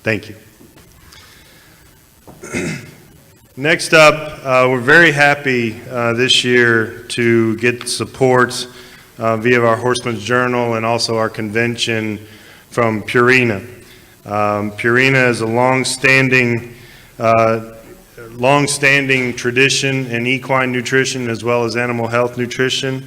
Thank you. Next up, we're very happy this year to get support via our Horseman's Journal and also our convention from Purina. Purina is a long-standing tradition in equine nutrition as well as animal health nutrition,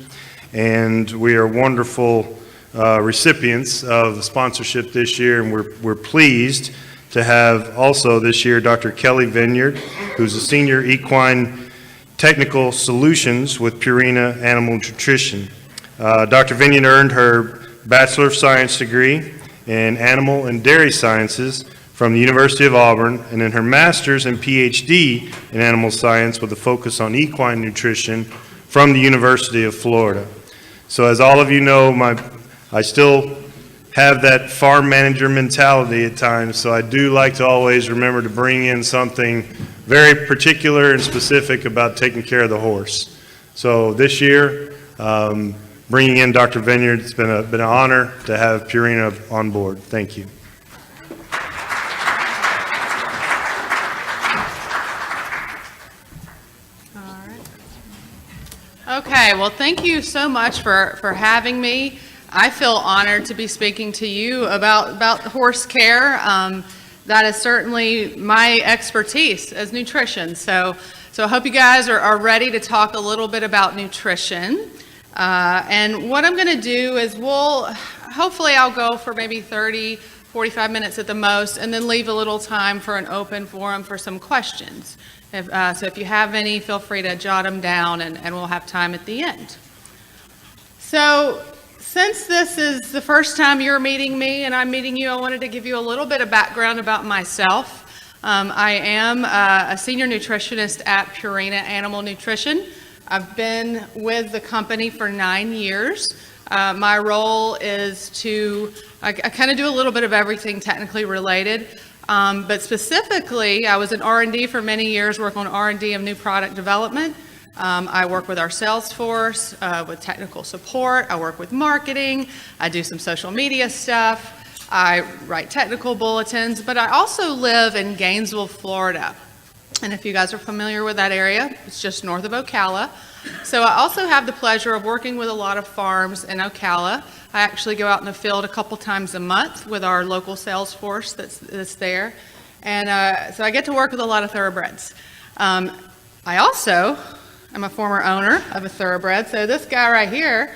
and we are wonderful recipients of the sponsorship this year, and we're pleased to have also this year Dr. Kelly Vineyard, who's a senior equine technical solutions with Purina Animal Nutrition. Dr. Vineyard earned her Bachelor of Science degree in Animal and Dairy Sciences from the University of Auburn, and in her Master's and PhD in Animal Science with a focus on equine nutrition from the University of Florida. So as all of you know, I still have that farm manager mentality at times, so I do like to always remember to bring in something very particular and specific about taking care of the horse. So this year, bringing in Dr. Vineyard, it's been an honor to have Purina on board. Thank you. Okay, well, thank you so much for having me. I feel honored to be speaking to you about horse care. That is certainly my expertise as nutrition. So I hope you guys are ready to talk a little bit about nutrition. And what I'm going to do is hopefully I'll go for maybe 30, 45 minutes at the most, and then leave a little time for an open forum for some questions. So if you have any, feel free to jot them down, and we'll have time at the end. So since this is the first time you're meeting me and I'm meeting you, I wanted to give you a little bit of background about myself. I am a senior nutritionist at Purina Animal Nutrition. I've been with the company for 9 years. My role is I kind of do a little bit of everything technically related. But specifically, I was in R&D for many years, working on R&D of new product development. I work with our sales force, with technical support. I work with marketing. I do some social media stuff. I write technical bulletins, but I also live in Gainesville, Florida. And if you guys are familiar with that area, it's just north of Ocala. So I also have the pleasure of working with a lot of farms in Ocala. I actually go out in the field a couple times a month with our local sales force that's there. And so I get to work with a lot of thoroughbreds. I also am a former owner of a thoroughbred. So this guy right here,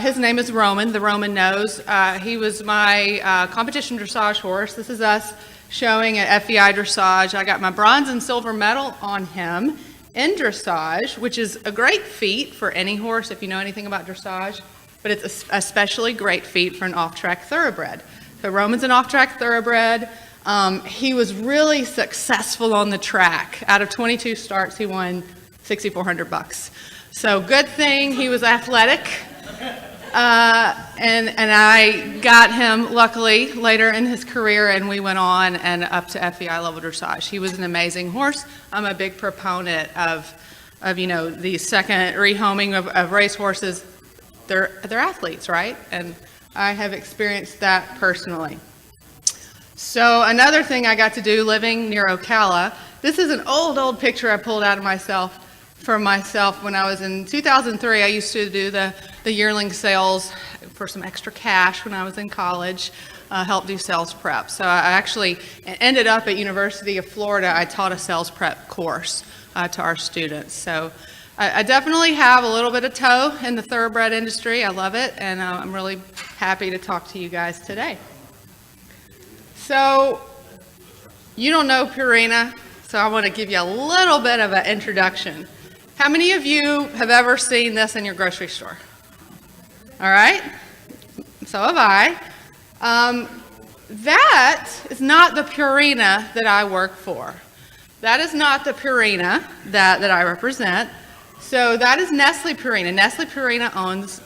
his name is Roman, the Roman nose. He was my competition dressage horse. This is us showing at FEI dressage. I got my bronze and silver medal on him in dressage, which is a great feat for any horse if you know anything about dressage, but it's a especially great feat for an off-track thoroughbred. So Roman's an off-track thoroughbred. He was really successful on the track. Out of 22 starts, he won $6,400. So good thing he was athletic. And I got him, luckily, later in his career, and we went on and up to FEI level dressage. He was an amazing horse. I'm a big proponent of the second rehoming of racehorses. They're athletes, right? And I have experienced that personally. So another thing I got to do living near Ocala, this is an old picture I pulled out of myself when I was in 2003. I used to do the yearling sales for some extra cash when I was in college, help do sales prep. So I actually ended up at University of Florida. I taught a sales prep course to our students. So I definitely have a little bit of toe in the thoroughbred industry. I love it, and I'm really happy to talk to you guys today. So you don't know Purina, so I want to give you a little bit of an introduction. How many of you have ever seen this in your grocery store? All right, so have I. That is not the Purina that I work for. That is not the Purina that I represent. So that is Nestle Purina. Nestle Purina owns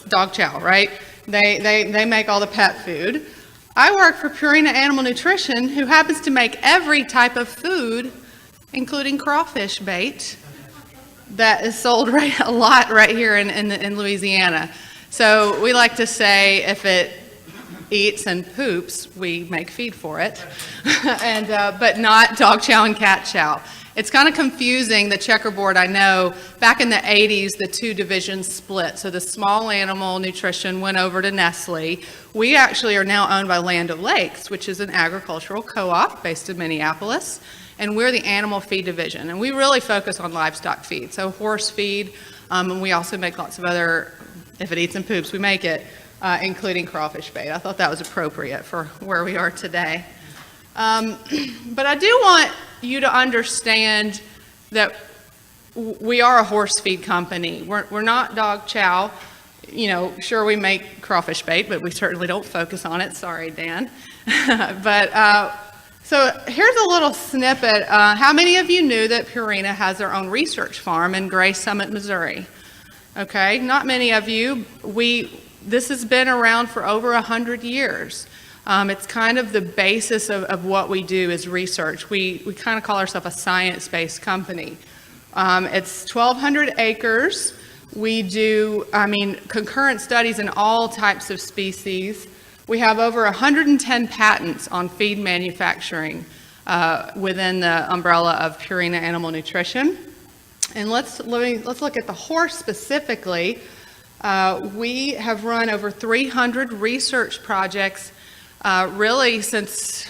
Dog Chow, right? They make all the pet food. I work for Purina Animal Nutrition, who happens to make every type of food, including crawfish bait, that is sold a lot right here in Louisiana. So we like to say if it eats and poops, we make feed for it, but not dog chow and cat chow. It's kind of confusing, the checkerboard, I know. Back in the 80s, the two divisions split. So the small animal nutrition went over to Nestle. We actually are now owned by Land O'Lakes, which is an agricultural co-op based in Minneapolis. And we're the animal feed division. And we really focus on livestock feed, so horse feed. And we also make lots of other, if it eats and poops, we make it, including crawfish bait. I thought that was appropriate for where we are today. But I do want you to understand that we are a horse feed company. We're not dog chow. You know, sure, we make crawfish bait, but we certainly don't focus on it. Sorry, Dan. So here's a little snippet. How many of you knew that Purina has their own research farm in Gray Summit, Missouri? Okay, not many of you. This has been around for over 100 years. It's kind of the basis of what we do is research. We kind of call ourselves a science-based company. It's 1,200 acres. We do, concurrent studies in all types of species. We have over 110 patents on feed manufacturing within the umbrella of Purina Animal Nutrition. And let's look at the horse specifically. We have run over 300 research projects really since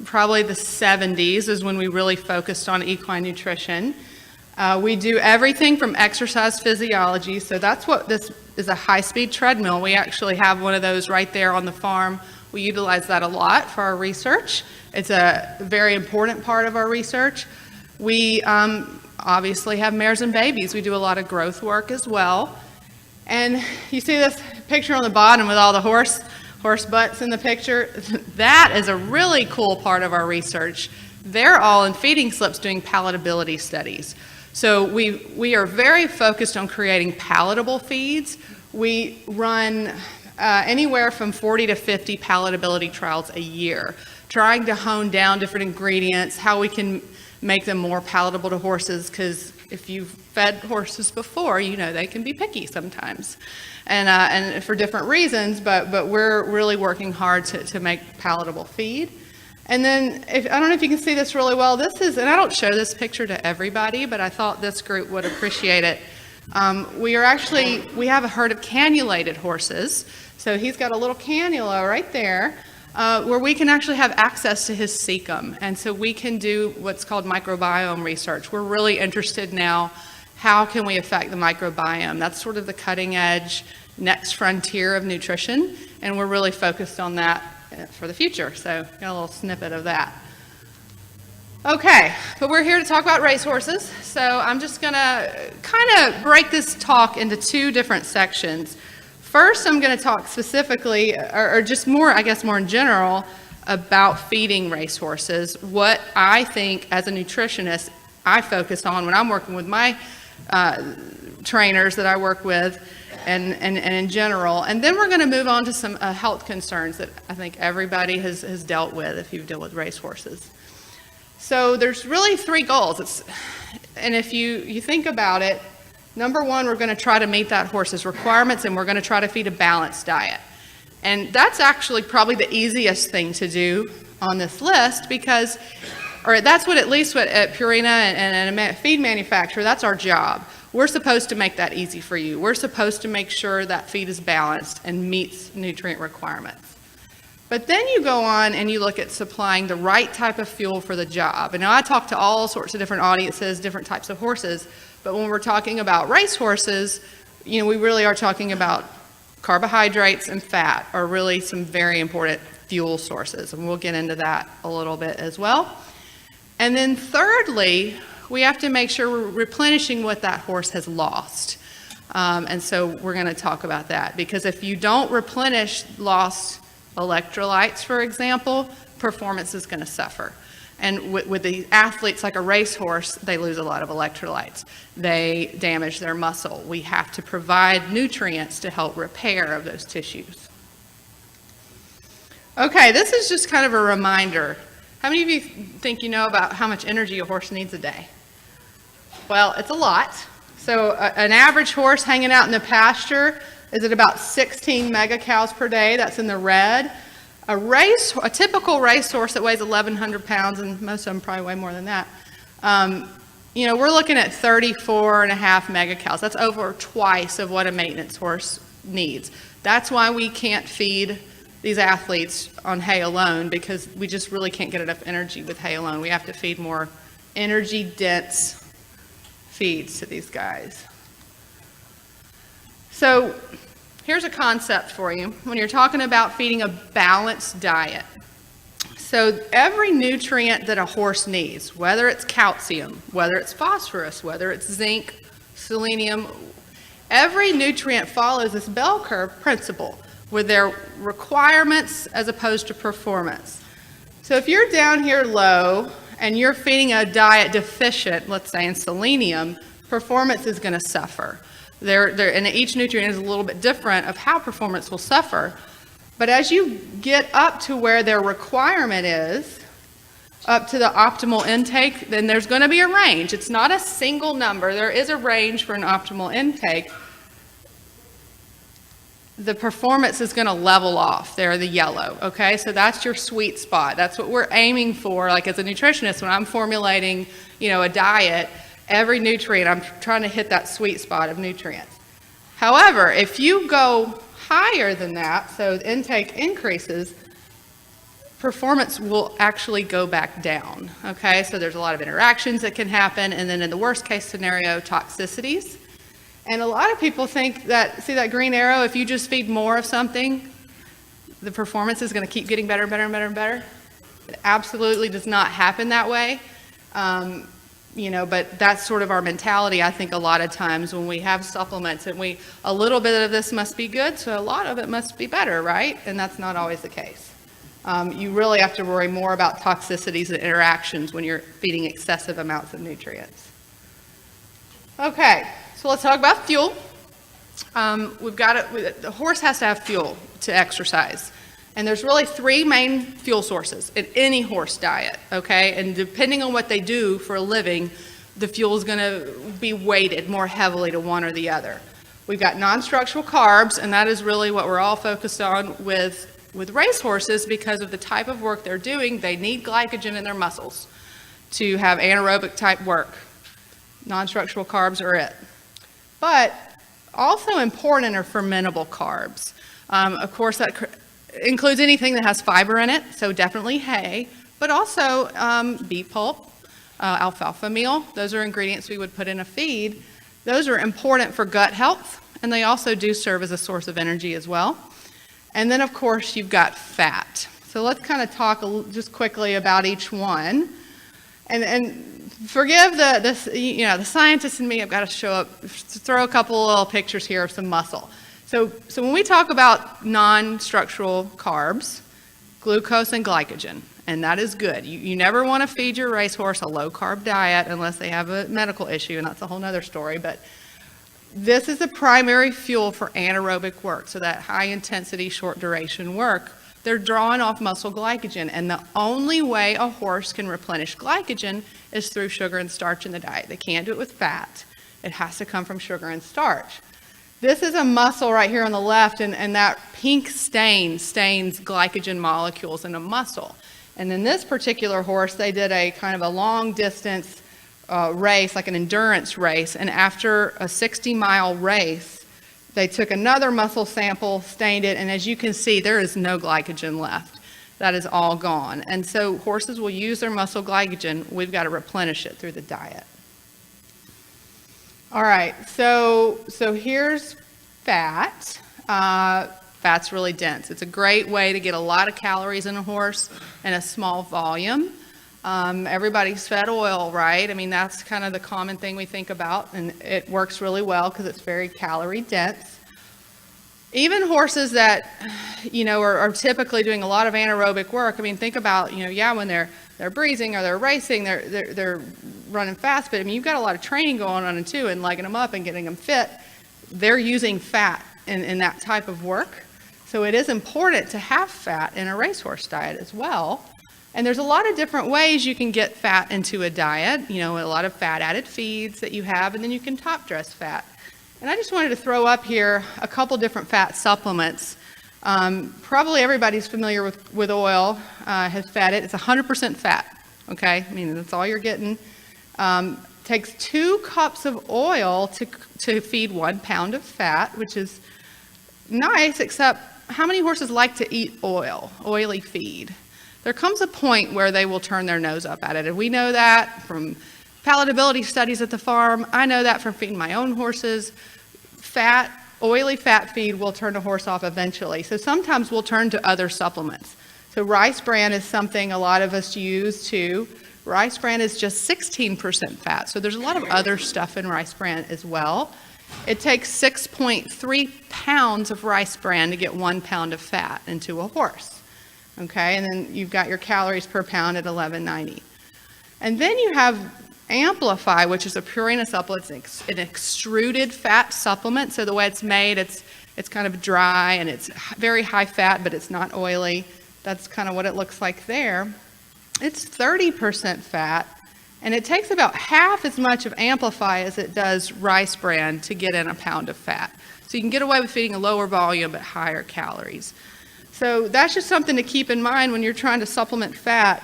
probably the 70s is when we really focused on equine nutrition. We do everything from exercise physiology, so that's what this is, a high-speed treadmill. We actually have one of those right there on the farm. We utilize that a lot for our research. It's a very important part of our research. We obviously have mares and babies. We do a lot of growth work as well. And you see this picture on the bottom with all the horse butts in the picture? That is a really cool part of our research. They're all in feeding slips doing palatability studies. So we are very focused on creating palatable feeds. We run anywhere from 40 to 50 palatability trials a year, trying to hone down different ingredients, how we can make them more palatable to horses, because if you've fed horses before, you know they can be picky sometimes, and for different reasons, but we're really working hard to make palatable feed. And then, I don't know if you can see this really well, this is, and I don't show this picture to everybody, but I thought this group would appreciate it. We have a herd of cannulated horses, so he's got a little cannula right there, where we can actually have access to his cecum, and so we can do what's called microbiome research. We're really interested now, how can we affect the microbiome? That's sort of the cutting edge, next frontier of nutrition, and we're really focused on that for the future, so got a little snippet of that. Okay, but we're here to talk about racehorses, so I'm just gonna kind of break this talk into two different sections. First, I'm going to talk specifically, or just more, I guess more in general, about feeding racehorses. What I think as a nutritionist I focus on when I'm working with my trainers that I work with and in general. And then we're going to move on to some health concerns that I think everybody has dealt with if you've dealt with racehorses. So there's really three goals. And if you think about it, number one, we're going to try to meet that horse's requirements, and we're going to try to feed a balanced diet. And that's actually probably the easiest thing to do on this list because, or that's what at least at Purina and a feed manufacturer, that's our job. We're supposed to make that easy for you. We're supposed to make sure that feed is balanced and meets nutrient requirements. But then you go on and you look at supplying the right type of fuel for the job. And now I talk to all sorts of different audiences, different types of horses. But when we're talking about racehorses, we really are talking about carbohydrates and fat are really some very important fuel sources, and we'll get into that a little bit as well. And then thirdly, we have to make sure we're replenishing what that horse has lost. And so we're going to talk about that, because if you don't replenish lost electrolytes, for example, performance is going to suffer. And with the athletes like a racehorse, they lose a lot of electrolytes. They damage their muscle. We have to provide nutrients to help repair of those tissues. Okay, this is just kind of a reminder. How many of you think you know about how much energy a horse needs a day? Well, it's a lot. So an average horse hanging out in the pasture is at about 16 megacows per day. That's in the red. A typical racehorse that weighs 1,100 pounds, and most of them probably weigh more than that, we're looking at 34.5 megacals. That's over twice of what a maintenance horse needs. That's why we can't feed these athletes on hay alone, because we just really can't get enough energy with hay alone. We have to feed more energy-dense feeds to these guys. So here's a concept for you when you're talking about feeding a balanced diet. So every nutrient that a horse needs, whether it's calcium, whether it's phosphorus, whether it's zinc, selenium, every nutrient follows this bell curve principle with their requirements as opposed to performance. So if you're down here low and you're feeding a diet deficient, let's say in selenium, performance is going to suffer. And each nutrient is a little bit different of how performance will suffer. But as you get up to where their requirement is, up to the optimal intake, then there's going to be a range. It's not a single number. There is a range for an optimal intake. The performance is going to level off there, the yellow, okay? So that's your sweet spot. That's what we're aiming for. Like as a nutritionist, when I'm formulating, a diet, every nutrient, I'm trying to hit that sweet spot of nutrients. However, if you go higher than that, so the intake increases, performance will actually go back down, okay? So there's a lot of interactions that can happen, and then in the worst case scenario, toxicities. And a lot of people think that, see that green arrow, if you just feed more of something, the performance is going to keep getting better and better and better and better. It absolutely does not happen that way. But that's sort of our mentality, I think, a lot of times when we have supplements and a little bit of this must be good, so a lot of it must be better, right? And that's not always the case. You really have to worry more about toxicities and interactions when you're feeding excessive amounts of nutrients. Okay, so let's talk about fuel. The horse has to have fuel to exercise. And there's really 3 main fuel sources in any horse diet, okay? And depending on what they do for a living, the fuel is going to be weighted more heavily to one or the other. We've got non-structural carbs, and that is really what we're all focused on with racehorses because of the type of work they're doing. They need glycogen in their muscles to have anaerobic type work. Non-structural carbs are it. But also important are fermentable carbs. Of course, that includes anything that has fiber in it, so definitely hay, but also beet pulp, alfalfa meal. Those are ingredients we would put in a feed. Those are important for gut health, and they also do serve as a source of energy as well. And then, of course, you've got fat. So let's kind of talk just quickly about each one. And forgive the scientist in me. I've got to throw a couple little pictures here of some muscle. So when we talk about non-structural carbs, glucose and glycogen, and that is good. You never want to feed your racehorse a low-carb diet unless they have a medical issue, and that's a whole other story. But this is the primary fuel for anaerobic work, so that high-intensity, short-duration work. They're drawing off muscle glycogen, and the only way a horse can replenish glycogen is through sugar and starch in the diet. They can't do it with fat. It has to come from sugar and starch. This is a muscle right here on the left, and that pink stain stains glycogen molecules in a muscle. And in this particular horse, they did a kind of a long distance race, like an endurance race, and after a 60-mile race, they took another muscle sample, stained it, and as you can see, there is no glycogen left. That is all gone. And so horses will use their muscle glycogen. We've got to replenish it through the diet. All right, so here's fat. Fat's really dense. It's a great way to get a lot of calories in a horse in a small volume. Everybody's fed oil, right? I mean, that's kind of the common thing we think about, and it works really well because it's very calorie dense. Even horses that, are typically doing a lot of anaerobic work, I mean, think about, when they're breezing or they're racing, they're running fast, but I mean, you've got a lot of training going on too, and legging them up and getting them fit. They're using fat in that type of work. So it is important to have fat in a racehorse diet as well. And there's a lot of different ways you can get fat into a diet, a lot of fat added feeds that you have, and then you can top dress fat. And I just wanted to throw up here a couple different fat supplements Probably everybody's familiar with oil, has fed it. It's 100% fat, okay? I mean, that's all you're getting. Takes 2 cups of oil to feed 1 pound of fat, which is nice, except how many horses like to eat oily feed? There comes a point where they will turn their nose up at it, and we know that from palatability studies at the farm. I know that from feeding my own horses. Oily fat feed will turn a horse off eventually. So sometimes we'll turn to other supplements. So rice bran is something a lot of us use too. Rice bran is just 16% fat. So there's a lot of other stuff in rice bran as well. It takes 6.3 pounds of rice bran to get 1 pound of fat into a horse. Okay, and then you've got your calories per pound at 1190. And then you have Amplify, which is a Purina supplement. It's an extruded fat supplement. So the way it's made, it's kind of dry and it's very high fat, but it's not oily. That's kind of what it looks like there. It's 30% fat, and it takes about half as much of Amplify as it does rice bran to get in a pound of fat. So you can get away with feeding a lower volume but higher calories. So that's just something to keep in mind when you're trying to supplement fat.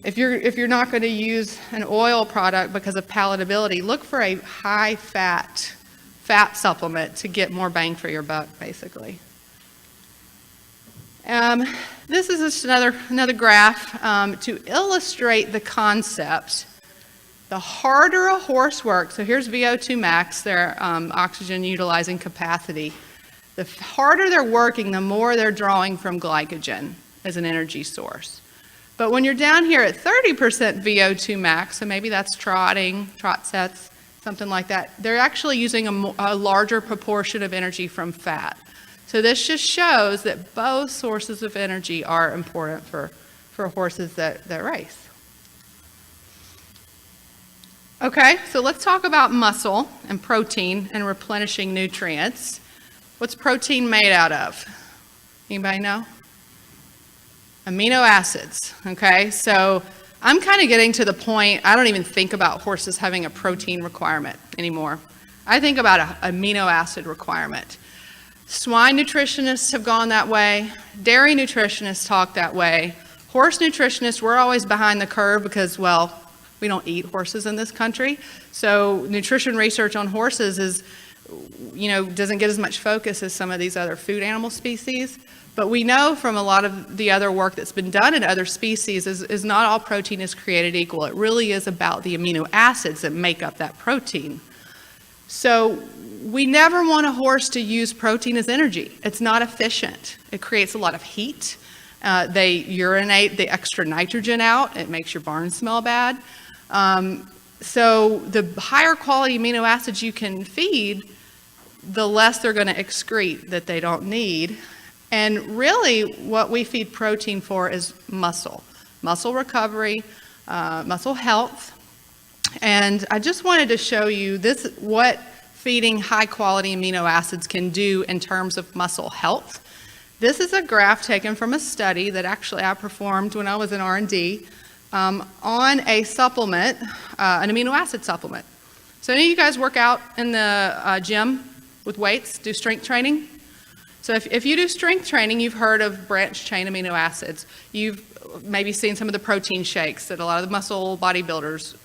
If you're not going to use an oil product because of palatability, look for a high fat supplement to get more bang for your buck, basically. This is just another graph to illustrate the concept. The harder a horse works, so here's VO2 max, their oxygen utilizing capacity. The harder they're working, the more they're drawing from glycogen as an energy source. But when you're down here at 30% VO2 max, so maybe that's trot sets, something like that, they're actually using a larger proportion of energy from fat. So this just shows that both sources of energy are important for horses that race. Okay, so let's talk about muscle and protein and replenishing nutrients. What's protein made out of? Anybody know? Amino acids, okay? So I'm kind of getting to the point, I don't even think about horses having a protein requirement anymore. I think about an amino acid requirement. Swine nutritionists have gone that way. Dairy nutritionists talk that way. Horse nutritionists, we're always behind the curve because, well, we don't eat horses in this country. So nutrition research on horses doesn't get as much focus as some of these other food animal species. But we know from a lot of the other work that's been done in other species is not all protein is created equal. It really is about the amino acids that make up that protein. So we never want a horse to use protein as energy. It's not efficient. It creates a lot of heat. They urinate the extra nitrogen out. It makes your barn smell bad. So the higher quality amino acids you can feed, the less they're going to excrete that they don't need. And really what we feed protein for is muscle recovery, muscle health. And I just wanted to show you what feeding high quality amino acids can do in terms of muscle health. This is a graph taken from a study that actually I performed when I was in R&D on a supplement, an amino acid supplement. So any of you guys work out in the gym with weights, do strength training? So if you do strength training, you've heard of branched chain amino acids. You've maybe seen some of the protein shakes that a lot of the muscle bodybuilders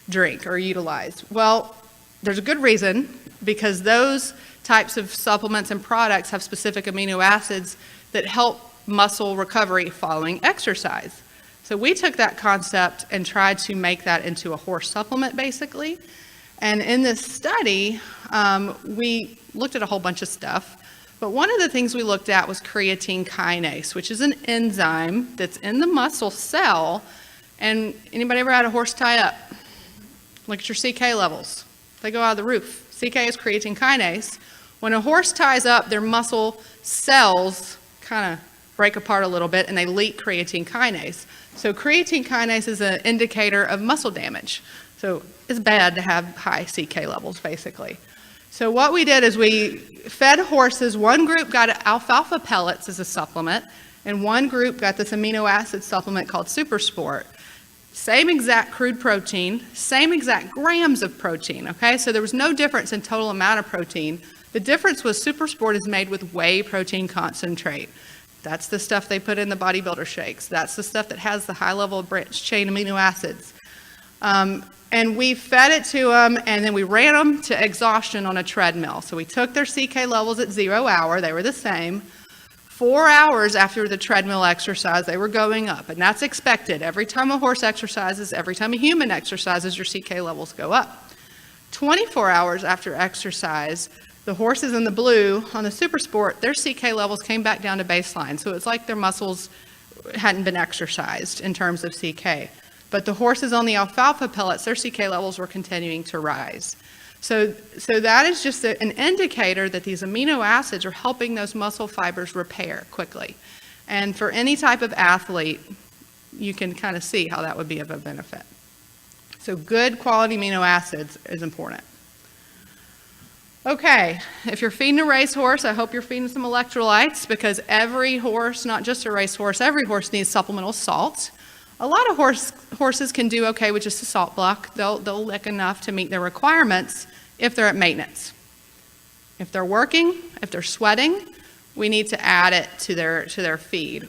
drink or utilize. Well, there's a good reason, because those types of supplements and products have specific amino acids that help muscle recovery following exercise. So we took that concept and tried to make that into a horse supplement, basically. And in this study, we looked at a whole bunch of stuff. But one of the things we looked at was creatine kinase, which is an enzyme that's in the muscle cell. And anybody ever had a horse tie up? Look at your CK levels. They go out of the roof. CK is creatine kinase. When a horse ties up, their muscle cells kind of break apart a little bit and they leak creatine kinase. So creatine kinase is an indicator of muscle damage. So it's bad to have high CK levels, basically. So what we did is we fed horses. One group got alfalfa pellets as a supplement, and one group got this amino acid supplement called Supersport. Same exact crude protein, same exact grams of protein, okay? So there was no difference in total amount of protein, The difference was Super Sport is made with whey protein concentrate. That's the stuff they put in the bodybuilder shakes. That's the stuff that has the high level of branched chain amino acids. And we fed it to them, and then we ran them to exhaustion on a treadmill. So we took their CK levels at 0 hour. They were the same. 4 hours after the treadmill exercise, they were going up. And that's expected. Every time a horse exercises, every time a human exercises, your CK levels go up. 24 hours after exercise, the horses in the blue on the Super Sport, their CK levels came back down to baseline. So it's like their muscles hadn't been exercised in terms of CK. But the horses on the alfalfa pellets, their CK levels were continuing to rise. So that is just an indicator that these amino acids are helping those muscle fibers repair quickly. And for any type of athlete, you can kind of see how that would be of a benefit. So good quality amino acids is important. Okay, if you're feeding a racehorse, I hope you're feeding some electrolytes, because every horse, not just a racehorse, every horse needs supplemental salt. A lot of horses can do okay with just a salt block. They'll lick enough to meet their requirements if they're at maintenance. If they're working, if they're sweating, we need to add it to their feed.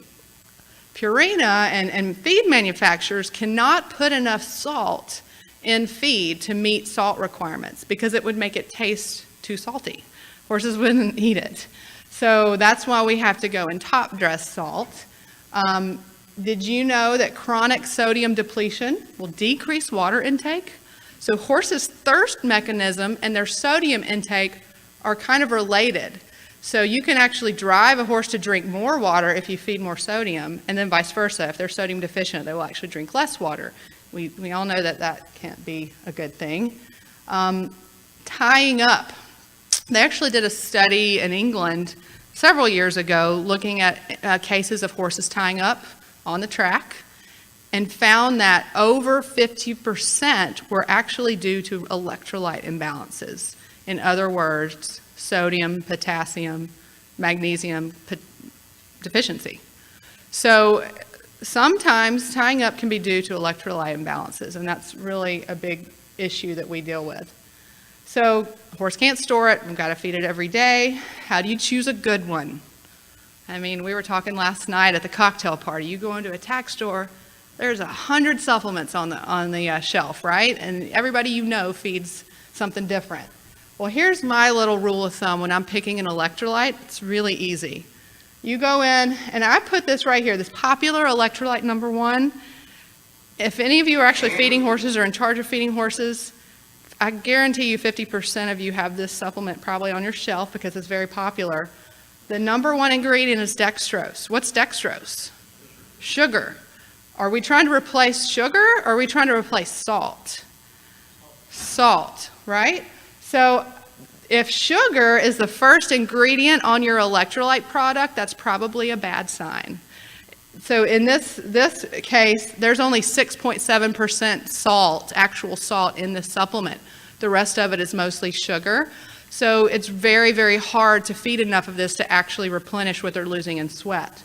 Purina and feed manufacturers cannot put enough salt in feed to meet salt requirements, because it would make it taste too salty. Horses wouldn't eat it. So that's why we have to go in top dress salt. Did you know that chronic sodium depletion will decrease water intake? So horses' thirst mechanism and their sodium intake are kind of related. So you can actually drive a horse to drink more water if you feed more sodium, and then vice versa. If they're sodium deficient, they will actually drink less water. We all know that can't be a good thing. Tying up. They actually did a study in England several years ago looking at cases of horses tying up on the track, and found that over 50% were actually due to electrolyte imbalances. In other words, sodium, potassium, magnesium deficiency. So sometimes tying up can be due to electrolyte imbalances, and that's really a big issue that we deal with. So a horse can't store it, we've got to feed it every day. How do you choose a good one? I mean, we were talking last night at the cocktail party. You go into a tack store, there's 100 supplements on the shelf, right? And everybody you know feeds something different. Well, here's my little rule of thumb when I'm picking an electrolyte. It's really easy. You go in, and I put this right here, this popular electrolyte number 1. If any of you are actually feeding horses or in charge of feeding horses, I guarantee you 50% of you have this supplement probably on your shelf because it's very popular. The number 1 ingredient is dextrose. What's dextrose? Sugar. Are we trying to replace sugar, or are we trying to replace salt? Salt, right? So if sugar is the first ingredient on your electrolyte product, that's probably a bad sign. So in this case, there's only 6.7% salt, actual salt in this supplement. The rest of it is mostly sugar. So it's very, very hard to feed enough of this to actually replenish what they're losing in sweat.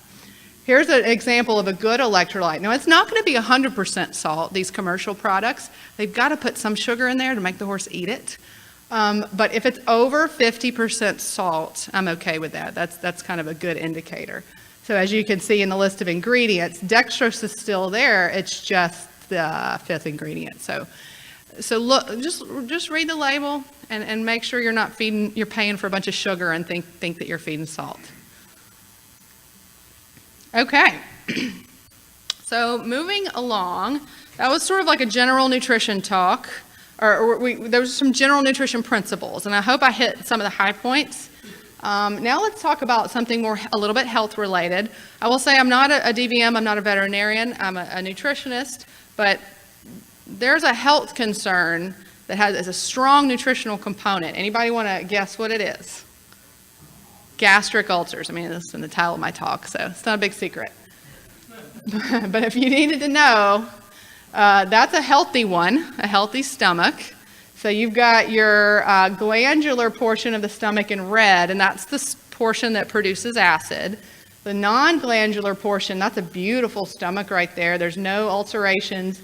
Here's an example of a good electrolyte. Now, it's not going to be 100% salt, these commercial products. They've got to put some sugar in there to make the horse eat it. But if it's over 50% salt, I'm okay with that. That's kind of a good indicator. So as you can see in the list of ingredients, dextrose is still there. It's just the 5th ingredient. So look, just read the label and make sure you're paying for a bunch of sugar and think that you're feeding salt. Okay. So moving along, that was sort of like a general nutrition talk. There was some general nutrition principles, and I hope I hit some of the high points. Now let's talk about something a little bit health related. I will say I'm not a DVM, I'm not a veterinarian, I'm a nutritionist, but there's a health concern that is a strong nutritional component. Anybody want to guess what it is? Gastric ulcers. I mean, this is in the title of my talk, so it's not a big secret. But if you needed to know, that's a healthy one, a healthy stomach. So you've got your glandular portion of the stomach in red, and that's the portion that produces acid. The non-glandular portion, that's a beautiful stomach right there. There's no ulcerations.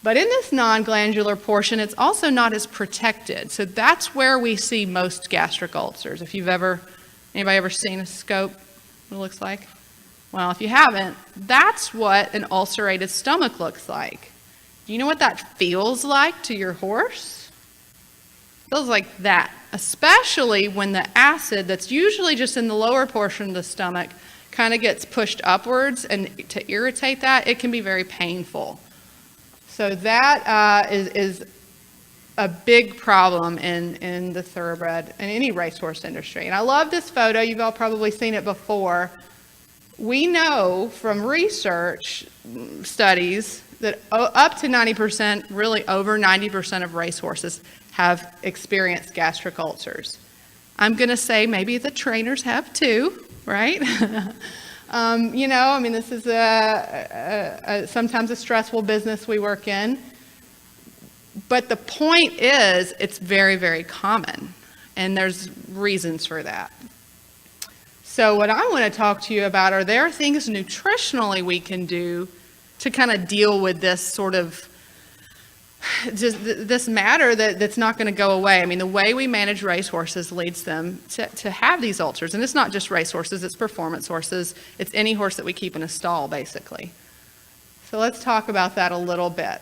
But in this non-glandular portion, it's also not as protected. So that's where we see most gastric ulcers. If anybody ever seen a scope, what it looks like? Well, if you haven't, that's what an ulcerated stomach looks like. Do you know what that feels like to your horse? It feels like that, especially when the acid that's usually just in the lower portion of the stomach kind of gets pushed upwards, and to irritate that, it can be very painful. So that is a big problem in the thoroughbred and any racehorse industry. And I love this photo. You've all probably seen it before. We know from research studies that up to 90%, really over 90% of racehorses have experienced gastric ulcers. I'm going to say maybe the trainers have too, right? This is sometimes a stressful business we work in. But the point is, it's very, very common, and there's reasons for that. So what I want to talk to you about are there things nutritionally we can do to kind of deal with this sort of just this matter that's not going to go away. I mean, the way we manage racehorses leads them to have these ulcers. And it's not just racehorses, it's performance horses. It's any horse that we keep in a stall, basically. So let's talk about that a little bit.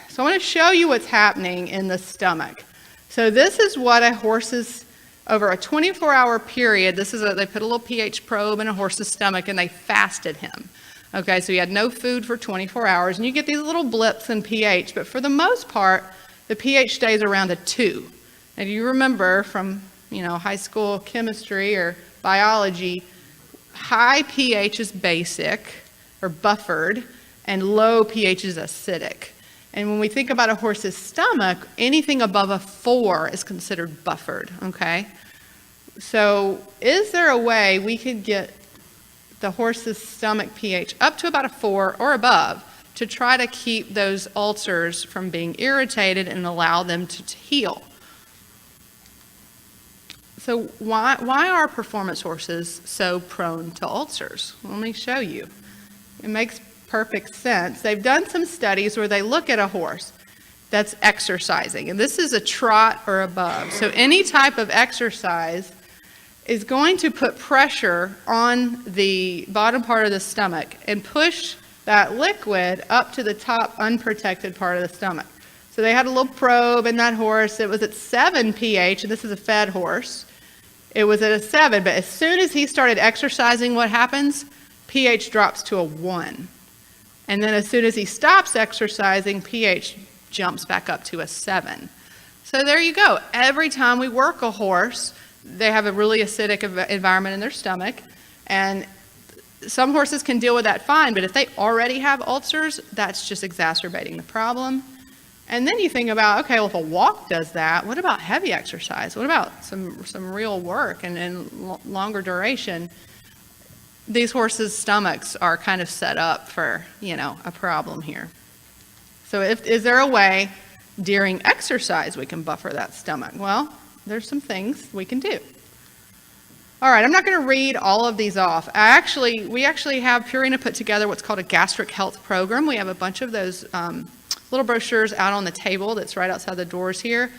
So I want to show you what's happening in the stomach. So this is what a horse's, over a 24-hour period, they put a little pH probe in a horse's stomach and they fasted him. Okay, so he had no food for 24 hours, and you get these little blips in pH, but for the most part, the pH stays around a 2. And you remember from, high school chemistry or biology, high pH is basic or buffered, and low pH is acidic. And when we think about a horse's stomach, anything above a 4 is considered buffered, okay? So is there a way we could get the horse's stomach pH up to about a 4 or above to try to keep those ulcers from being irritated and allow them to heal? So why are performance horses so prone to ulcers? Let me show you. It makes perfect sense. They've done some studies where they look at a horse that's exercising, and this is a trot or above. So any type of exercise is going to put pressure on the bottom part of the stomach and push that liquid up to the top unprotected part of the stomach. So they had a little probe in that horse. It was at 7 pH, and this is a fed horse. It was at a 7, but as soon as he started exercising, what happens? pH drops to a 1. And then as soon as he stops exercising, pH jumps back up to a 7. So there you go. Every time we work a horse, they have a really acidic environment in their stomach, and some horses can deal with that fine, but if they already have ulcers, that's just exacerbating the problem. And then you think about, okay, well, if a walk does that, what about heavy exercise? What about some real work and longer duration? These horses' stomachs are kind of set up for, a problem here. So is there a way during exercise we can buffer that stomach? Well, there's some things we can do. All right, I'm not going to read all of these off. We actually have Purina put together what's called a gastric health program. We have a bunch of those little brochures out on the table that's right outside the doors here.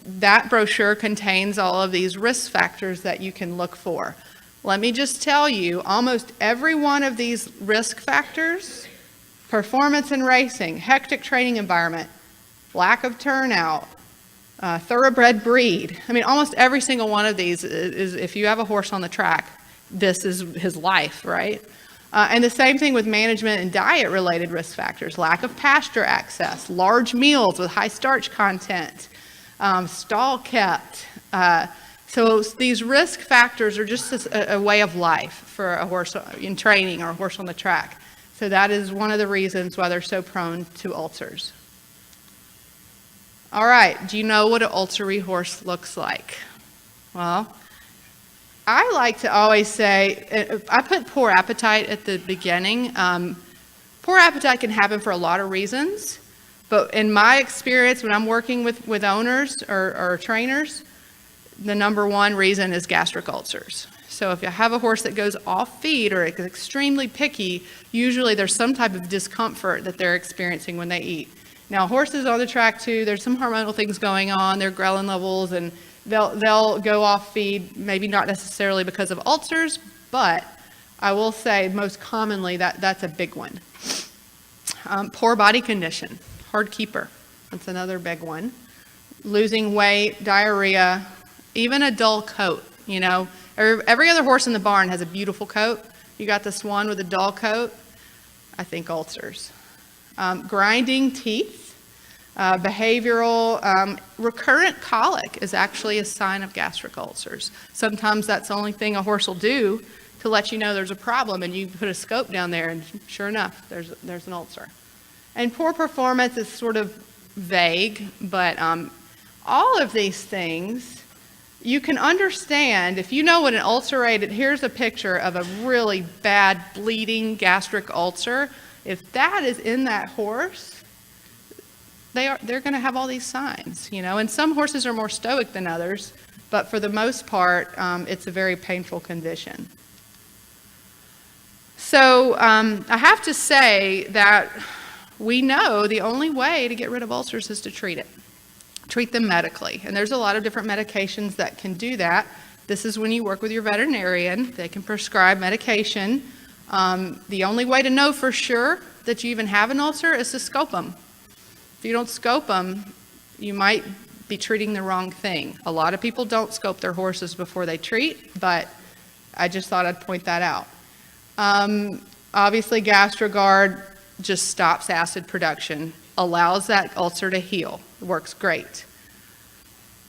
That brochure contains all of these risk factors that you can look for. Let me just tell you, almost every one of these risk factors, performance in racing, hectic training environment, lack of turnout, thoroughbred breed. I mean, almost every single one of these is if you have a horse on the track, this is his life, right? And the same thing with management and diet-related risk factors, lack of pasture access, large meals with high starch content, stall kept. So these risk factors are just a way of life for a horse in training or a horse on the track. So that is one of the reasons why they're so prone to ulcers. All right, do you know what an ulcery horse looks like? Well, I like to always say, I put poor appetite at the beginning. Poor appetite can happen for a lot of reasons, but in my experience, when I'm working with owners or trainers, the number one reason is gastric ulcers. So if you have a horse that goes off feed or is extremely picky, usually there's some type of discomfort that they're experiencing when they eat. Now, horses on the track too, there's some hormonal things going on, their ghrelin levels, and they'll go off feed, maybe not necessarily because of ulcers, but I will say most commonly that's a big one. Poor body condition, hard keeper, that's another big one. Losing weight, diarrhea, even a dull coat. You know, every other horse in the barn has a beautiful coat. You got this one with a dull coat, I think ulcers. Grinding teeth, behavioral, recurrent colic is actually a sign of gastric ulcers. Sometimes that's the only thing a horse will do to let you know there's a problem, and you put a scope down there, and sure enough, there's an ulcer. And poor performance is sort of vague, but all of these things you can understand if you know what an ulcerated, here's a picture of a really bad bleeding gastric ulcer. If that is in that horse, they're going to have all these signs, you know, and some horses are more stoic than others, but for the most part, it's a very painful condition. So I have to say that we know the only way to get rid of ulcers is to treat them medically. And there's a lot of different medications that can do that. This is when you work with your veterinarian. They can prescribe medication. The only way to know for sure that you even have an ulcer is to scope them. If you don't scope them, you might be treating the wrong thing. A lot of people don't scope their horses before they treat, but I just thought I'd point that out. Obviously, GastroGuard just stops acid production, allows that ulcer to heal. It works great.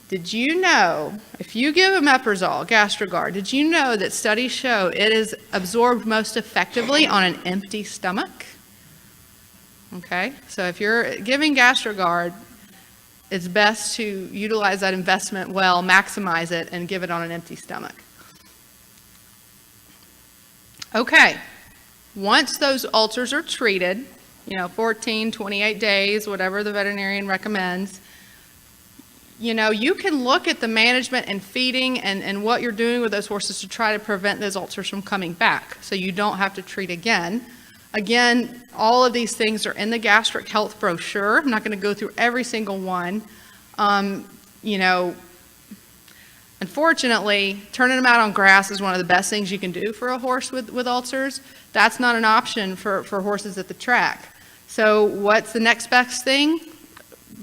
Did you know, if you give omeprazole, GastroGuard, did you know that studies show it is absorbed most effectively on an empty stomach? Okay, so if you're giving GastroGuard, it's best to utilize that investment well, maximize it, and give it on an empty stomach. Okay, once those ulcers are treated, 14, 28 days, whatever the veterinarian recommends, you can look at the management and feeding and what you're doing with those horses to try to prevent those ulcers from coming back so you don't have to treat again. Again, all of these things are in the gastric health brochure. I'm not going to go through every single one. Unfortunately, turning them out on grass is one of the best things you can do for a horse with ulcers. That's not an option for horses at the track. So what's the next best thing?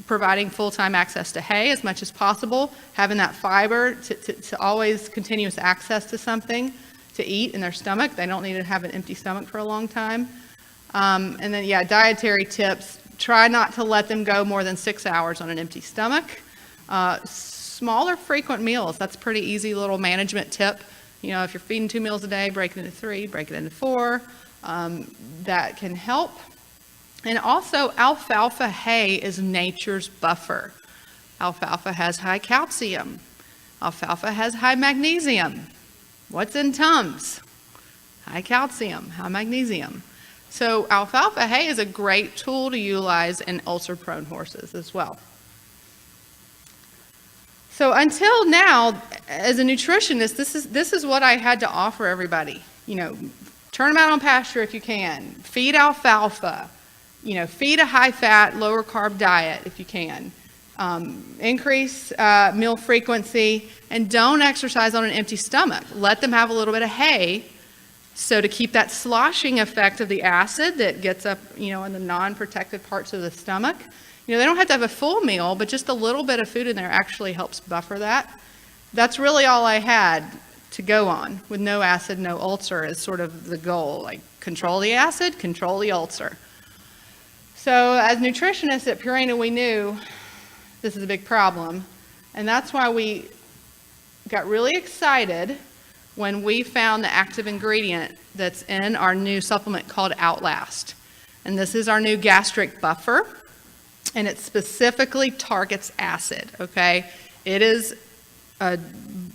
Providing full-time access to hay as much as possible, having that fiber to always continuous access to something to eat in their stomach. They don't need to have an empty stomach for a long time. And then, dietary tips. Try not to let them go more than 6 hours on an empty stomach. Smaller frequent meals, that's a pretty easy little management tip. If you're feeding 2 meals a day, break it into 3, break it into 4. That can help. And also, alfalfa hay is nature's buffer. Alfalfa has high calcium. Alfalfa has high magnesium. What's in Tums? High calcium, high magnesium. So alfalfa hay is a great tool to utilize in ulcer-prone horses as well. So until now, as a nutritionist, this is what I had to offer everybody. Turn them out on pasture if you can. Feed alfalfa. Feed a high-fat, lower-carb diet if you can. Increase meal frequency, and don't exercise on an empty stomach. Let them have a little bit of hay, so to keep that sloshing effect of the acid that gets up, in the non-protected parts of the stomach. They don't have to have a full meal, but just a little bit of food in there actually helps buffer that. That's really all I had to go on. With no acid, no ulcer is sort of the goal. Like, control the acid, control the ulcer. So as nutritionists at Purina, we knew this is a big problem. And that's why we got really excited when we found the active ingredient that's in our new supplement called Outlast. And this is our new gastric buffer. And it specifically targets acid, okay? It is a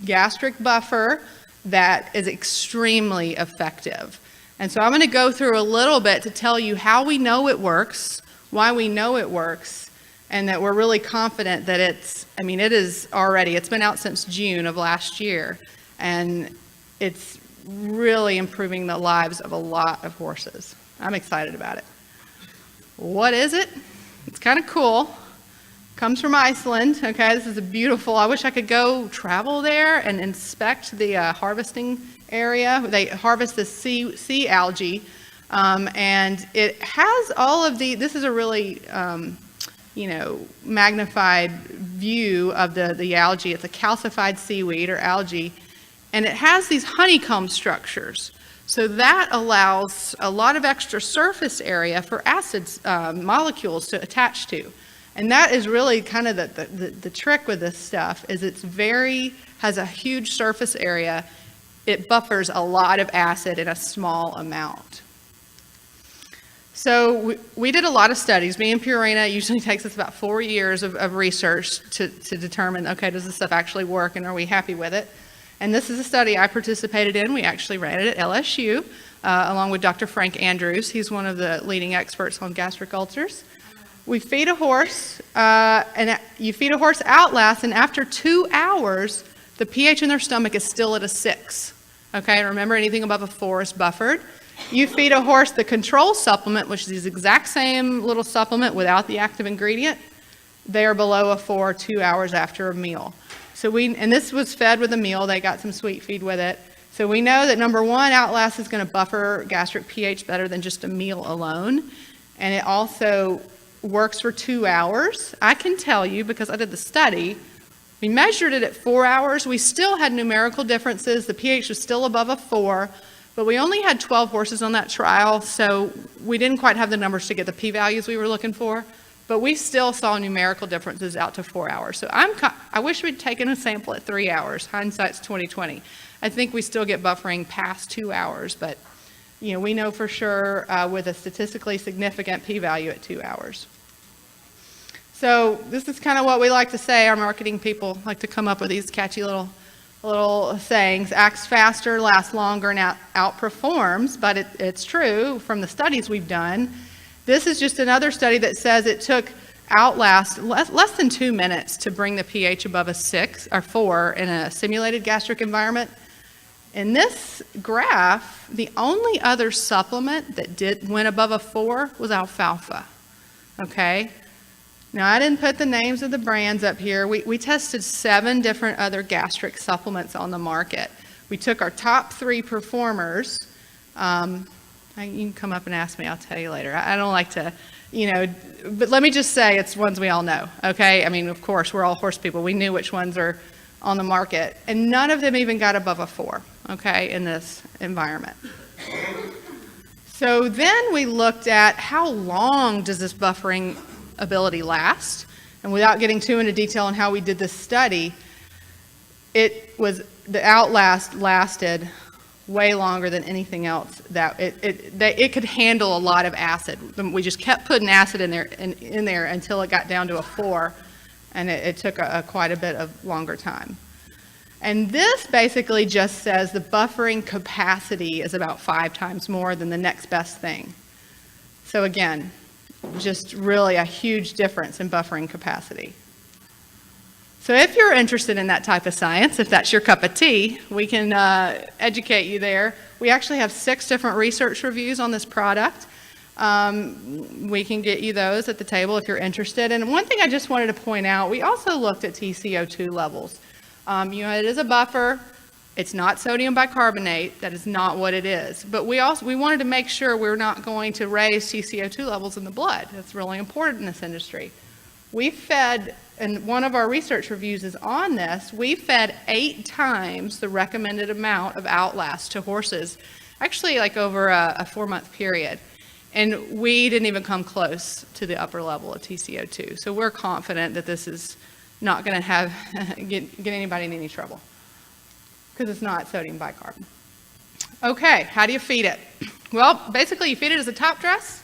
gastric buffer that is extremely effective. And so I'm going to go through a little bit to tell you how we know it works, why we know it works, and that we're really confident that it's been out since June of last year, and it's really improving the lives of a lot of horses. I'm excited about it. What is it? It's kind of cool. Comes from Iceland. Okay, this is a beautiful. I wish I could go travel there and inspect the harvesting area. They harvest the sea algae, and it has all of the. This is a really magnified view of the algae. It's a calcified seaweed or algae, and it has these honeycomb structures. So that allows a lot of extra surface area for acids molecules to attach to. And that is really kind of the trick with this stuff is has a huge surface area. It buffers a lot of acid in a small amount. So we did a lot of studies. Me and Purina, it usually takes us about 4 years of research to determine, okay, does this stuff actually work and are we happy with it? And this is a study I participated in. We actually ran it at LSU along with Dr. Frank Andrews. He's one of the leading experts on gastric ulcers. We feed a horse, and you feed a horse Outlast, and after 2 hours, the pH in their stomach is still at a 6. Okay, remember anything above a 4 is buffered. You feed a horse the control supplement, which is the exact same little supplement without the active ingredient. They are below a 4 2 hours after a meal. And this was fed with a meal. They got some sweet feed with it. So we know that number one, Outlast is going to buffer gastric pH better than just a meal alone. And it also works for 2 hours. I can tell you, because I did the study, we measured it at 4 hours. We still had numerical differences. The pH was still above a 4, but we only had 12 horses on that trial, so we didn't quite have the numbers to get the p-values we were looking for, but we still saw numerical differences out to 4 hours. So I wish we'd taken a sample at 3 hours. Hindsight's 20/20. I think we still get buffering past 2 hours, but we know for sure with a statistically significant p-value at 2 hours. So this is kind of what we like to say. Our marketing people like to come up with these catchy little sayings. Acts faster, lasts longer, and outperforms, but it's true from the studies we've done. This is just another study that says it took Outlast less than 2 minutes to bring the pH above a 6 or 4 in a simulated gastric environment. In this graph, the only other supplement that went above a 4 was alfalfa. Okay? Now, I didn't put the names of the brands up here. We tested 7 different other gastric supplements on the market. We took our top 3 performers. You can come up and ask me. I'll tell you later. I don't like to, but let me just say it's ones we all know, okay? I mean, of course, we're all horse people. We knew which ones are on the market, and none of them even got above a 4, okay, in this environment. So then we looked at how long does this buffering ability last, and without getting too into detail on how we did this study, the Outlast lasted way longer than anything else. That it could handle a lot of acid. We just kept putting acid in there until it got down to a 4, and it took quite a bit of longer time. And this basically just says the buffering capacity is about 5 times more than the next best thing. So again, just really a huge difference in buffering capacity. So if you're interested in that type of science, if that's your cup of tea, we can educate you there. We actually have 6 different research reviews on this product. We can get you those at the table if you're interested. And one thing I just wanted to point out, we also looked at TCO2 levels. It is a buffer. It's not sodium bicarbonate. That is not what it is. But we wanted to make sure we're not going to raise TCO2 levels in the blood. That's really important in this industry. We fed, and one of our research reviews is on this, we fed 8 times the recommended amount of Outlast to horses, actually like over a 4-month period. And we didn't even come close to the upper level of TCO2. So we're confident that this is not going to get anybody in any trouble because it's not sodium bicarbonate. Okay, how do you feed it? Well, basically you feed it as a top dress,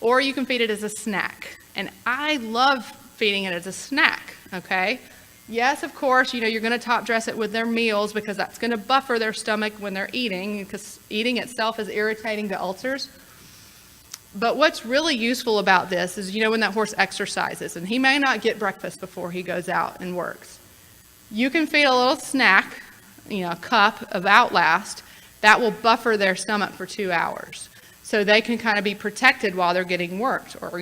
or you can feed it as a snack. And I love feeding it as a snack, okay? Yes, of course, you're going to top dress it with their meals because that's going to buffer their stomach when they're eating, because eating itself is irritating to ulcers. But what's really useful about this is, when that horse exercises, and he may not get breakfast before he goes out and works, you can feed a little snack, a cup of Outlast, that will buffer their stomach for 2 hours. So they can kind of be protected while they're getting worked, or,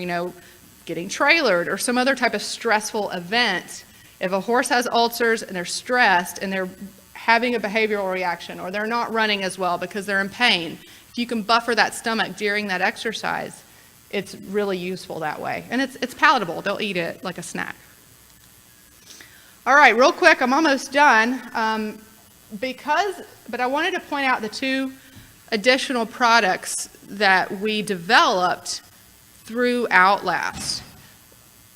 getting trailered or some other type of stressful event, if a horse has ulcers and they're stressed and they're having a behavioral reaction or they're not running as well because they're in pain, if you can buffer that stomach during that exercise, it's really useful that way. And it's palatable. They'll eat it like a snack. All right, real quick, I'm almost done. But I wanted to point out the two additional products that we developed through Outlast.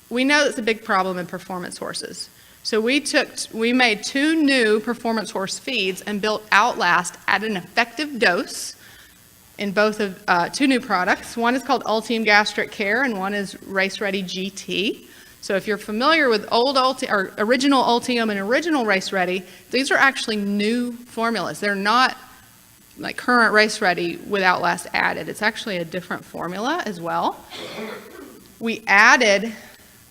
We know it's a big problem in performance horses. So we made 2 new performance horse feeds and built Outlast at an effective dose in both of 2 new products. One is called Ultium Gastric Care and one is Race Ready GT. So if you're familiar with original Ultium and original Race Ready, these are actually new formulas. They're not like current Race Ready with Outlast added. It's actually a different formula as well. We added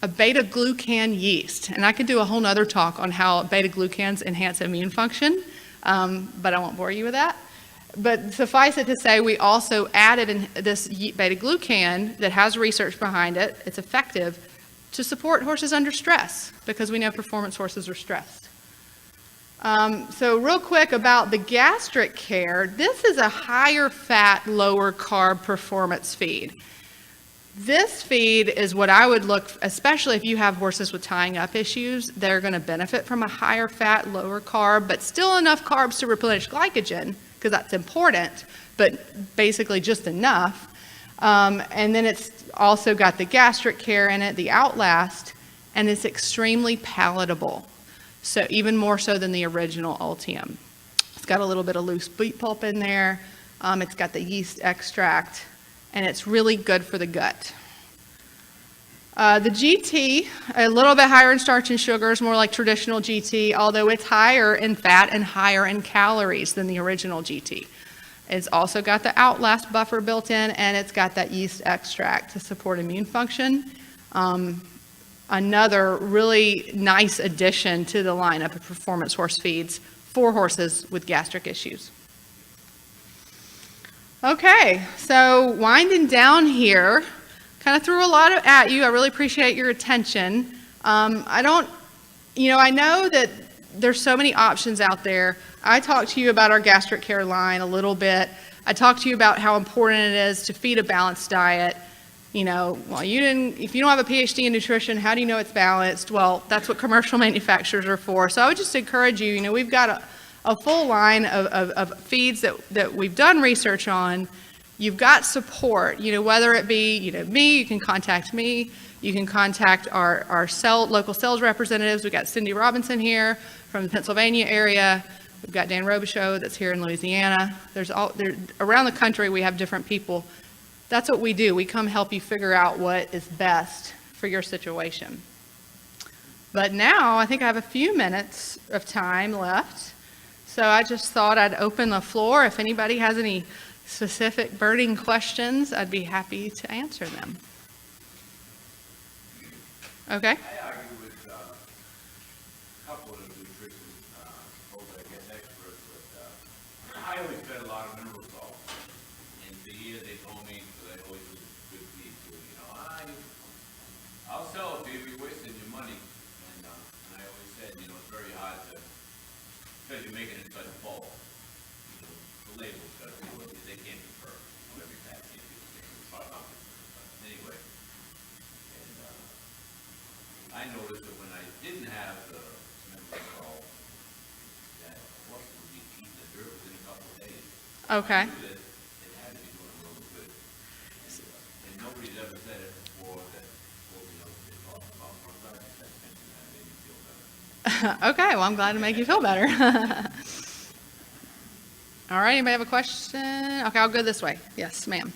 a beta-glucan yeast, and I could do a whole nother talk on how beta-glucans enhance immune function, but I won't bore you with that. But suffice it to say, we also added in this beta-glucan that has research behind it, it's effective, to support horses under stress, because we know performance horses are stressed. So real quick about the Gastric Care, this is a higher fat, lower carb performance feed. This feed is what I would look, especially if you have horses with tying up issues, they're going to benefit from a higher fat, lower carb, but still enough carbs to replenish glycogen, because that's important, but basically just enough. And then it's also got the Gastric Care in it, the Outlast, and it's extremely palatable. So even more so than the original Ultium. It's got a little bit of loose beet pulp in there. It's got the yeast extract, and it's really good for the gut. The GT, a little bit higher in starch and sugars, more like traditional GT, although it's higher in fat and higher in calories than the original GT. It's also got the Outlast buffer built in, and it's got that yeast extract to support immune function. Another really nice addition to the lineup of performance horse feeds for horses with gastric issues. Okay, so winding down here, kind of threw a lot at you. I really appreciate your attention. I know that there's so many options out there. I talked to you about our Gastric Care line a little bit. I talked to you about how important it is to feed a balanced diet. If you don't have a PhD in nutrition, how do you know it's balanced? Well, that's what commercial manufacturers are for. So I would just encourage you, we've got a full line of feeds that we've done research on. You've got support, whether it be, me, you can contact me. You can contact our local sales representatives. We've got Cindy Robinson here from the Pennsylvania area. We've got Dan Robichaud that's here in Louisiana. Around the country, we have different people. That's what we do. We come help you figure out what is best for your situation. But now I think I have a few minutes of time left. So I just thought I'd open the floor. If anybody has any specific burning questions, I'd be happy to answer them. Okay. I argue with a couple of nutrition experts, but I always fed a lot of mineral salt. And for years they told me, because I always was good feed too, I'll sell it to you if you're wasting your money. And I always said, it's very hard to, because you're making it in such bulk. The label's got to be, they can't be perfect. Every pack can't be the same. It's hard not to. Anyway. I noticed that when I didn't have the mineral salt, that horses would be eating the dirt within a couple of days. Okay. I knew that it had to be doing real good. And nobody's ever said it before that, they talk about one time, that mentioned that made me feel better. Okay, well, I'm glad to make you feel better. All right, anybody have a question? Okay, I'll go this way. Yes, ma'am.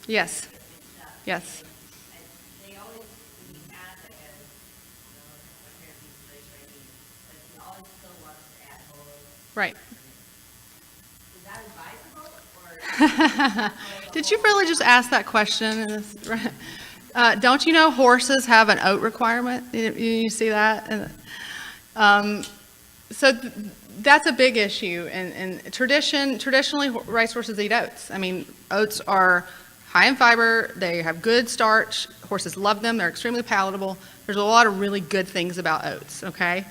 Yes. Yes. They always ask, but he always still wants to add whole. Right. Is that advisable, or? Did you really just ask that question? Don't you know horses have an oat requirement? You see that? So that's a big issue, and traditionally racehorses eat oats. I mean, oats are high in fiber, they have good starch, horses love them, they're extremely palatable. There's a lot of really good things about oats, okay?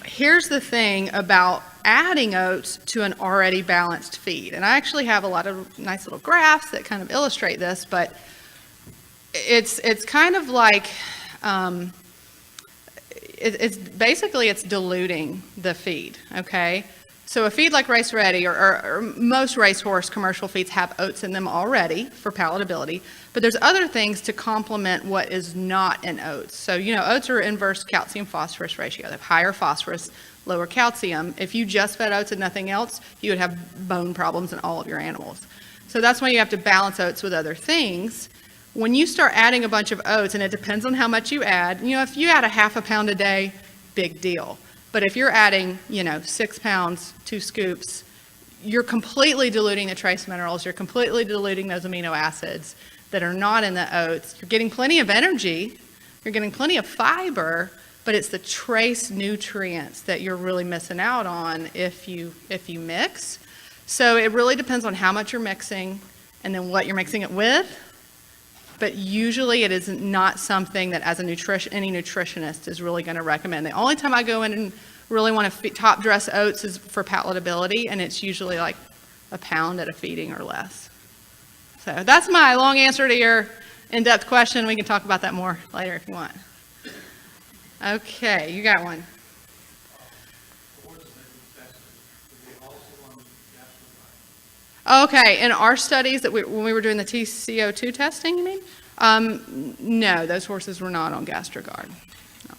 Here's the thing about adding oats to an already balanced feed, and I actually have a lot of nice little graphs that kind of illustrate this, but it's kind of like, it's basically it's diluting the feed, okay? So a feed like Race Ready or most racehorse commercial feeds have oats in them already for palatability, but there's other things to complement what is not in oats. So, you know, oats are inverse calcium phosphorus ratio. They have higher phosphorus, lower calcium. If you just fed oats and nothing else, you would have bone problems in all of your animals. So that's why you have to balance oats with other things. When you start adding a bunch of oats, and it depends on how much you add, you know, if you add a half a pound a day, big deal. But if you're adding, you know, 6 pounds, 2 scoops, you're completely diluting the trace minerals. You're completely diluting those amino acids that are not in the oats. You're getting plenty of energy. You're getting plenty of fiber, but it's the trace nutrients that you're really missing out on if you mix. So it really depends on how much you're mixing and then what you're mixing it with. But usually it is not something that as any nutritionist is really going to recommend. The only time I go in and really want to top dress oats is for palatability, and it's usually like a pound at a feeding or less. So that's my long answer to your in-depth question. We can talk about that more later if you want. Okay, you got one. Okay, in our studies that when we were doing the TCO2 testing, you mean? No, those horses were not on Gastricard. No.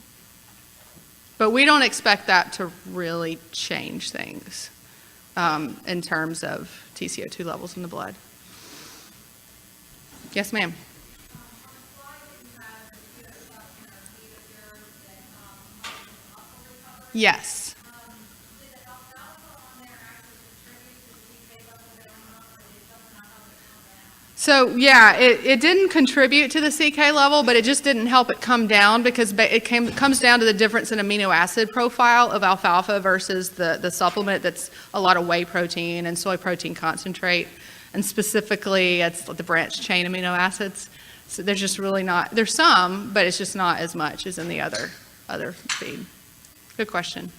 But we don't expect that to really change things in terms of TCO2 levels in the blood. Yes, ma'am. Yes. So yeah, it didn't contribute to the CK level, but it just didn't help it come down because it comes down to the difference in amino acid profile of alfalfa versus the supplement that's a lot of whey protein and soy protein concentrate, and specifically it's the branched chain amino acids. So there's just really not, there's some, but it's just not as much as in the other feed. Good question.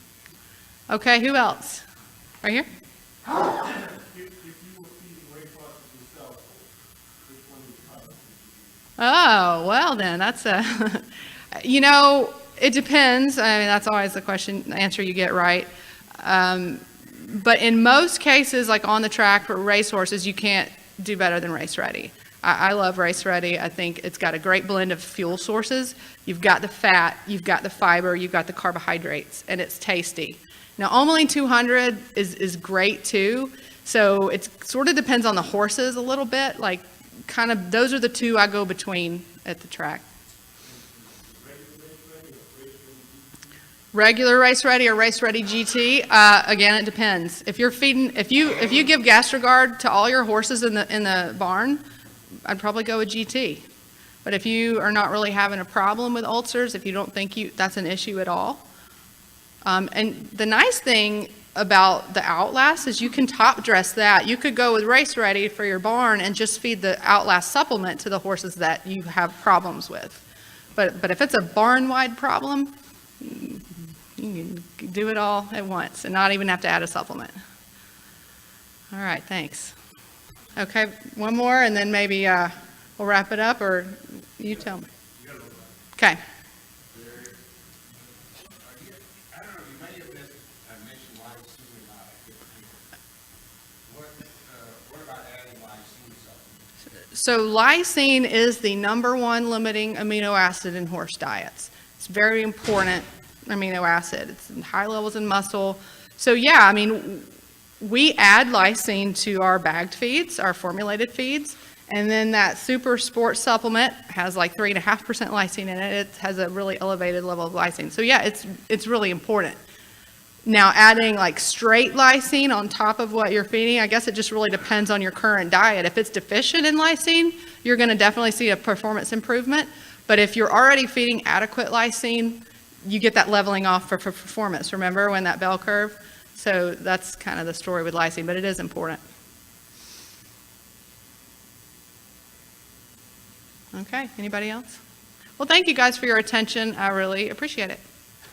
Okay, who else? Right here? Oh, well then, that's you know, it depends. I mean, that's always the answer you get right. But in most cases, like on the track for racehorses, you can't do better than Race Ready. I love Race Ready. I think it's got a great blend of fuel sources. You've got the fat, you've got the fiber, you've got the carbohydrates, and it's tasty. Now, Omeline 200 is great too. So it sort of depends on the horses a little bit, like kind of, those are the two I go between at the track. Regular Race Ready or Race Ready GT, again, it depends. If you're feeding, if you give Gastricard to all your horses in the barn, I'd probably go with GT. But if you are not really having a problem with ulcers, if you don't think that's an issue at all, and the nice thing about the Outlast is you can top dress that. You could go with Race Ready for your barn and just feed the Outlast supplement to the horses that you have problems with. But if it's a barn-wide problem, you can do it all at once and not even have to add a supplement. All right, thanks. Okay, one more and then maybe we'll wrap it up, or you tell me. Okay. So lysine is the #1 limiting amino acid in horse diets. It's very important amino acid. It's in high levels in muscle. So yeah, I mean, we add lysine to our bagged feeds, our formulated feeds, and then that super sport supplement has like 3.5% lysine in it. It has a really elevated level of lysine. So yeah, it's really important. Now, adding like straight lysine on top of what you're feeding, I guess it just really depends on your current diet. If it's deficient in lysine, you're going to definitely see a performance improvement. But if you're already feeding adequate lysine, you get that leveling off for performance, remember, when that bell curve? So that's kind of the story with lysine, but it is important. Okay, anybody else? Well, thank you guys for your attention. I really appreciate it.